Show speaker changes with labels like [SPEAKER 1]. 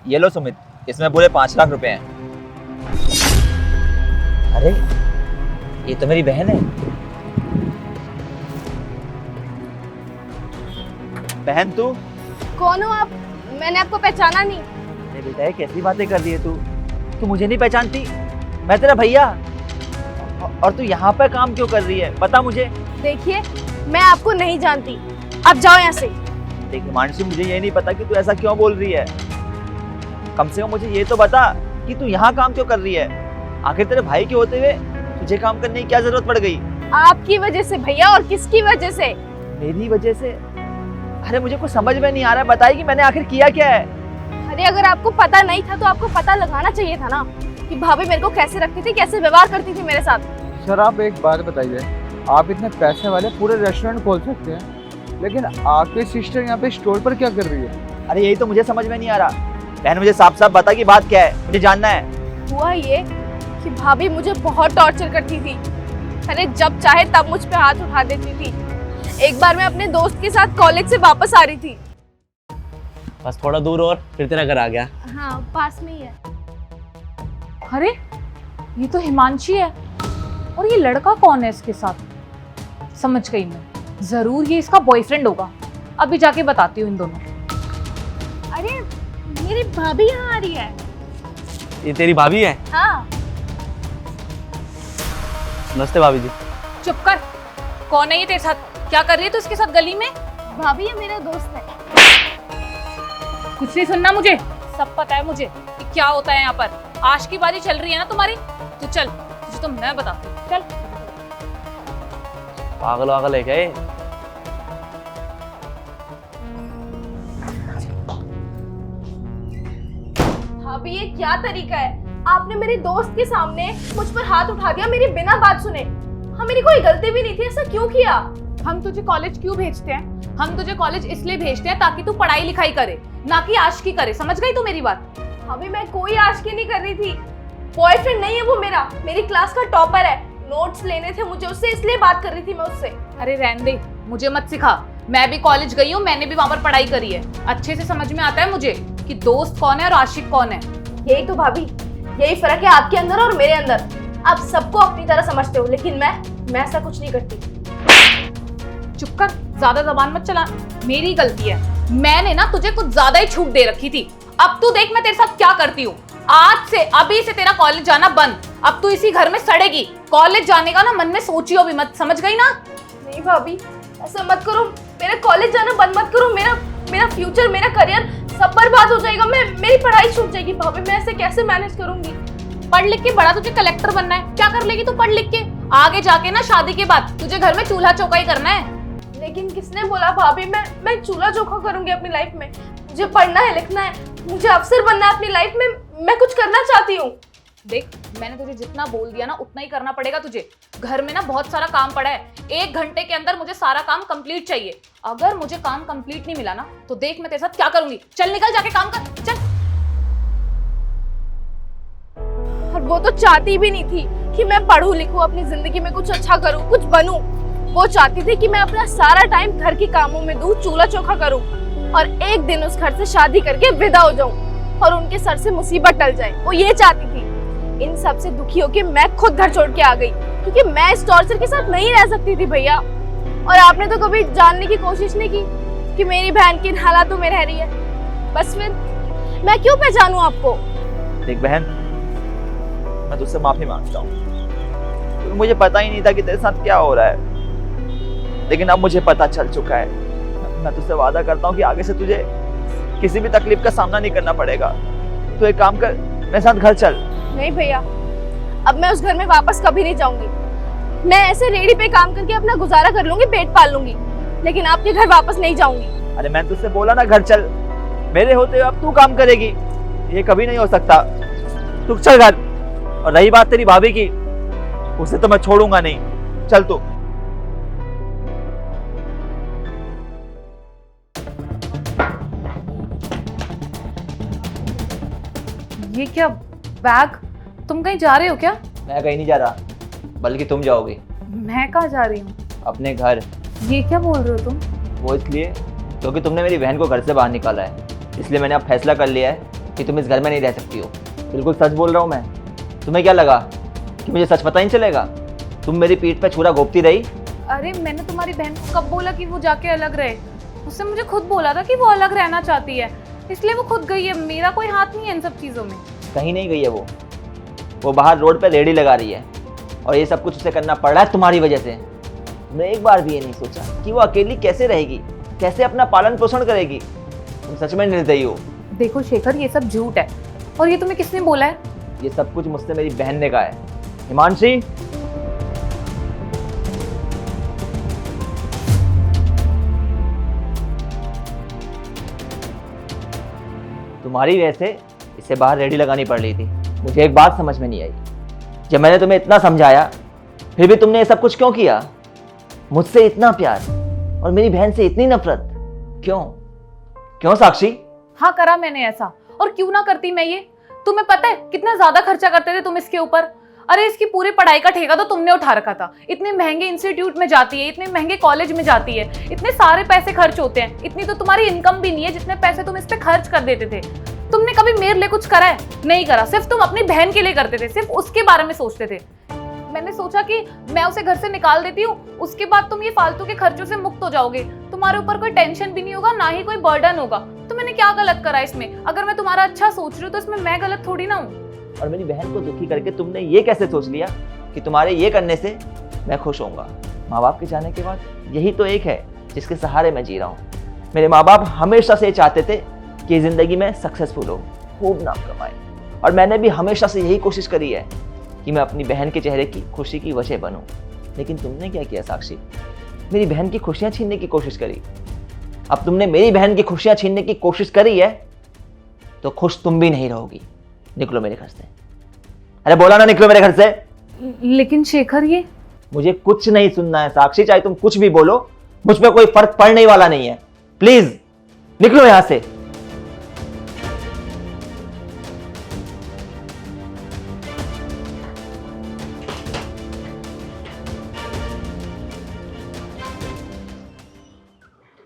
[SPEAKER 1] ये लो सुमित, इसमें पूरे 5 लाख रुपए हैं। अरे ये तो मेरी बहन है। बहन तू?
[SPEAKER 2] कौन हो आप? मैंने आपको पहचाना नहीं।
[SPEAKER 1] अरे बेटा ये कैसी बातें कर रही है तू मुझे नहीं पहचानती? मैं तेरा भैया। और तू यहाँ पर काम क्यों कर रही है, बता मुझे।
[SPEAKER 2] देखिए मैं आपको नहीं जानती, आप जाओ यहाँ से।
[SPEAKER 1] देख हिमांशी, मुझे ये नहीं पता कि तू ऐसा क्यों बोल रही है। कम से कम मुझे ये तो बता कि तू यहाँ काम क्यों कर रही है। आखिर तेरे भाई के होते हुए तुझे काम करने की क्या जरूरत पड़ गई?
[SPEAKER 2] आपकी वजह से भैया। और किसकी वजह से?
[SPEAKER 1] मेरी वजह से? अरे मुझे कुछ समझ में नहीं आ रहा है, बताइए कि मैंने आखिर किया क्या है।
[SPEAKER 2] अरे अगर आपको पता नहीं था तो आपको पता लगाना चाहिए था ना कि भाभी मेरे को कैसे रखती थी, कैसे व्यवहार करती थी मेरे साथ।
[SPEAKER 3] सर आप एक बात बताइए, आप इतने पैसे वाले पूरे रेस्टोरेंट खोल सकते हैं, लेकिन आपकी सिस्टर यहाँ पे स्टोर पर क्या कर रही है?
[SPEAKER 1] अरे यही तो मुझे समझ में नहीं आ रहा। बहन मुझे साफ साफ बता कि बात क्या है, मुझे जानना है।
[SPEAKER 2] हुआ ये कि भाभी मुझे बहुत टॉर्चर करती थी। अरे जब चाहे तब मुझ पे हाथ उठा देती थी। एक बार मैं अपने दोस्त के साथ कॉलेज से वापस आ रही थी।
[SPEAKER 4] बस थोड़ा दूर और फिर तेरा घर आ गया।
[SPEAKER 2] हाँ पास में ही है।
[SPEAKER 5] अरे ये तो हिमांशी है, और ये लड़का कौन है इसके साथ? समझ गई मैं, जरूर ये इसका बॉयफ्रेंड होगा। अभी जाके बताती हूँ इन दोनों।
[SPEAKER 2] अरे मेरी भाभी यहाँ आ रही है।
[SPEAKER 4] ये तेरी भाभी है?
[SPEAKER 2] हाँ।
[SPEAKER 4] नमस्ते भाभी जी।
[SPEAKER 5] चुप कर, कौन है ये तेरे साथ? क्या कर रही है तू इसके साथ गली में?
[SPEAKER 2] भाभी ये मेरा दोस्त है।
[SPEAKER 5] कुछ नहीं सुनना मुझे, सब पता है मुझे कि क्या होता है यहाँ पर। आज की बारी चल रही है ना तुम्हारी, तू चल, तुझे तो मैं बताती हूँ। चल।
[SPEAKER 4] पागल वागल है क्या ये?
[SPEAKER 2] भाभी ये क्या तरीका है? आपने मेरे दोस्त के सामने मुझ पर हाथ उठा दिया मेरी बिना बात सुने। हाँ मेरी कोई गलती भी नहीं थी, ऐसा क्यों किया?
[SPEAKER 5] हम तुझे कॉलेज क्यों भेजते हैं? हम तुझे कॉलेज इसलिए भेजते हैं ताकि तू पढ़ाई लिखाई करे, ना कि आशिकी करे। समझ गई तू मेरी बात?
[SPEAKER 2] अभी मैं कोई आशिकी नहीं कर रही थी। बॉयफ्रेंड नहीं है वो मेरा, मेरी क्लास का टॉपर है। नोट्स लेने थे मुझे उससे, इसलिए बात कर रही थी मैं उससे।
[SPEAKER 5] अरे रहने दे, मुझे मत सिखा। मैं भी कॉलेज गई हूँ, मैंने भी वहां पर पढ़ाई करी है। अच्छे से समझ में आता है मुझे कि दोस्त कौन है और आशिक कौन है।
[SPEAKER 2] यही तो भाभी, यही फर्क है आपके अंदर और मेरे अंदर। आप सबको अपनी तरह समझते हो, लेकिन मैं ऐसा कुछ नहीं करती।
[SPEAKER 5] चुप कर, ज्यादा जबान मत चला। मेरी गलती है, मैंने ना तुझे कुछ ज्यादा ही छूट दे रखी थी। अब तू देख मैं तेरे साथ क्या करती हूँ। आज से, अभी से तेरा कॉलेज जाना बंद। अब तू इसी घर में सड़ेगी। कॉलेज जाने का ना मन में सोचियो भी मत, समझ गई ना?
[SPEAKER 2] नहीं भाभी ऐसा मत करो, मेरा कॉलेज जाना बंद मत करो। मेरा फ्यूचर, मेरा करियर सब बर्बाद हो जाएगा। मेरी पढ़ाई छूट जाएगी। भाभी मैं ऐसे कैसे मैनेज करूंगी?
[SPEAKER 5] पढ़ लिख के बड़ा तुझे कलेक्टर बनना है, क्या कर लेगी तू पढ़ लिख के? आगे जाके ना शादी के बाद तुझे घर में चूल्हा चौका ही करना है।
[SPEAKER 2] लेकिन किसने बोला भाभी मैं चूल्हा चौका करूंगी अपनी लाइफ में? मुझे पढ़ना है, लिखना है, मुझे अफसर बनना है अपनी लाइफ में। मैं कुछ करना चाहती हूँ।
[SPEAKER 5] देख मैंने तुझे जितना बोल दिया ना उतना ही करना पड़ेगा तुझे। घर में ना बहुत सारा काम पड़ा है। 1 घंटे के अंदर मुझे सारा काम कंप्लीट चाहिए। अगर मुझे काम कंप्लीट नहीं मिला ना तो देख मैं तेरे साथ क्या करूंगी। चल निकल, जाके काम कर, चल।
[SPEAKER 2] और वो तो चाहती भी नहीं थी कि मैं पढ़ूं लिखूं, अपनी जिंदगी में कुछ अच्छा करूं, कुछ बनूं। वो चाहती थी कि मैं अपना सारा टाइम घर के कामों में दूं, चूल्हा चौका करूं और एक दिन उस घर से शादी करके विदा हो जाऊं और उनके सर से मुसीबत टल जाए। वो ये चाहती थी। इन सब से दुखी होके मैं खुद घर छोड़ के आ गई, क्योंकि मैं इस टॉर्चर के साथ नहीं रह सकती थी भैया। और आपने तो कभी जानने की कोशिश नहीं की कि मेरी बहन किन हालातों में रह रही है। बस फिर मैं क्यों पहचानूं आपको?
[SPEAKER 1] देख बहन, मैं तुझसे माफी मांगता हूँ। मुझे पता ही नहीं था कि तेरे साथ क्या हो रहा है, लेकिन अब मुझे पता चल चुका है। मैं तुझसे वादा करता हूँ कि आगे से तुझे किसी भी तकलीफ का सामना नहीं करना पड़ेगा। तो एक काम कर, मेरे साथ घर चल।
[SPEAKER 2] नहीं भैया, अब मैं उस घर में वापस कभी नहीं जाऊंगी। मैं ऐसे रेडी पे काम करके अपना गुजारा कर लूंगी, पेट पाल लूंगी, लेकिन आपके घर वापस नहीं जाऊंगी।
[SPEAKER 1] अरे मैं तुझसे बोला ना घर चल। मेरे होते हुए अब तू काम करेगी, ये कभी नहीं हो सकता। तू चल घर। और रही बात तेरी भाभी की, उसे तो मैं छोड़ूंगा नहीं। चल तू।
[SPEAKER 5] ये क्या बैग? तुम कहीं जा रहे हो क्या?
[SPEAKER 1] मैं कहीं नहीं जा रहा, बल्कि तुम जाओगी
[SPEAKER 5] मैं कहाँ जा रही हूँ?
[SPEAKER 1] अपने घर।
[SPEAKER 5] ये क्या बोल रहे हो तुम?
[SPEAKER 1] वो इसलिए क्योंकि तुमने मेरी बहन को घर से बाहर निकाला है। इसलिए मैंने अब फैसला कर लिया है कि तुम इस घर में नहीं रह सकती हो। बिल्कुल सच बोल रहा हूँ मैं। तुम्हें क्या लगा कि मुझे सच पता ही नहीं चलेगा? तुम मेरी पीठ पे छुरा घोंपती रही।
[SPEAKER 5] अरे मैंने तुम्हारी बहन को कब बोला कि वो जाके अलग रहे? उसने मुझे खुद बोला था कि वो अलग रहना चाहती है, इसलिए वो खुद गई है। मेरा कोई हाथ नहीं है इन सब चीज़ों में।
[SPEAKER 1] कहीं नहीं गई है वो बाहर रोड पे रेडी लगा रही है और ये सब कुछ उसे करना पड़ रहा है तुम्हारी वजह से। तुमने एक बार भी ये नहीं सोचा कि वो अकेली कैसे रहेगी, कैसे अपना पालन पोषण करेगी। तुम सच में निर्दयी हो।
[SPEAKER 5] देखो शेखर, ये सब झूठ है। और ये तुम्हें किसने बोला है?
[SPEAKER 1] ये सब कुछ मुझसे मेरी बहन ने कहा है। हिमांशी, तुम्हारी वजह से इसे बाहर रेडी लगानी पड़ रही थी। मुझे एक बात समझ में नहीं आई, जब मैंने तुम्हें इतना समझाया फिर भी तुमने ये सब कुछ क्यों किया? मुझसे इतना प्यार और मेरी बहन से इतनी नफरत क्यों? क्यों साक्षी?
[SPEAKER 5] हाँ, करा मैंने ऐसा। और क्यों ना करती मैं ये? तुम्हें पता है कितना ज्यादा खर्चा करते थे तुम इसके ऊपर? अरे इसकी पूरी पढ़ाई का ठेका तो तुमने उठा रखा था। इतने महंगे इंस्टीट्यूट में जाती है, इतने महंगे कॉलेज में जाती है, इतने सारे पैसे खर्च होते हैं। इतनी तो तुम्हारी इनकम भी नहीं है जितने पैसे तुम इस पे खर्च कर देते थे। तुमने कभी मेरे लिए कुछ करा है? नहीं करा। सिर्फ तुम अपनी बहन के लिए करते थे, सिर्फ उसके बारे में सोचते थे। मैंने सोचा कि मैं उसे घर से निकाल देती हूँ, उसके बाद तुम ये फालतू के खर्चों से मुक्त हो जाओगे। तुम्हारे ऊपर कोई टेंशन भी नहीं होगा, ना ही कोई बर्डन होगा। तो मैंने क्या गलत करा इसमें? अगर मैं तुम्हारा अच्छा सोच रही हूँ तो इसमें मैं गलत थोड़ी ना हूँ।
[SPEAKER 1] और मेरी बहन को दुखी करके तुमने ये कैसे सोच लिया कि तुम्हारे ये करने से मैं खुश होऊंगा? माँ बाप के जाने के बाद यही तो एक है जिसके सहारे मैं जी रहा हूँ। मेरे माँ बाप हमेशा से चाहते थे कि जिंदगी में सक्सेसफुल हो, खूब नाम कमाए, और मैंने भी हमेशा से यही कोशिश करी है कि मैं अपनी बहन के चेहरे की खुशी की वजह बनूं। लेकिन तुमने क्या किया साक्षी? मेरी बहन की खुशियां छीनने की कोशिश करी। अब तुमने मेरी बहन की खुशियां छीनने की कोशिश करी है तो खुश तुम भी नहीं रहोगी। निकलो मेरे घर से। अरे बोला ना, निकलो मेरे घर से।
[SPEAKER 5] लेकिन शेखर, ये
[SPEAKER 1] मुझे कुछ नहीं सुनना है साक्षी, चाहे तुम कुछ भी बोलो, मुझ पे कोई फर्क पड़ने वाला नहीं है। प्लीज निकलो यहां से।